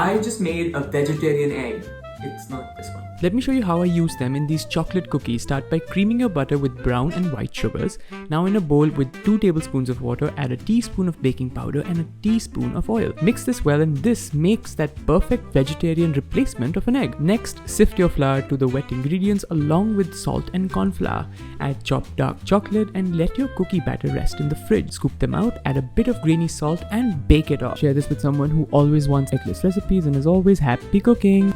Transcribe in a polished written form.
I just made a vegetarian egg. It's not this one. Let me show you how I use them in these chocolate cookies. Start by creaming your butter with brown and white sugars. Now in a bowl with 2 tablespoons of water, add a teaspoon of baking powder and a teaspoon of oil. Mix this well and this makes that perfect vegetarian replacement of an egg. Next, sift your flour to the wet ingredients along with salt and corn flour. Add chopped dark chocolate and let your cookie batter rest in the fridge. Scoop them out, add a bit of grainy salt and bake it off. Share this with someone who always wants eggless recipes, and as always, happy cooking!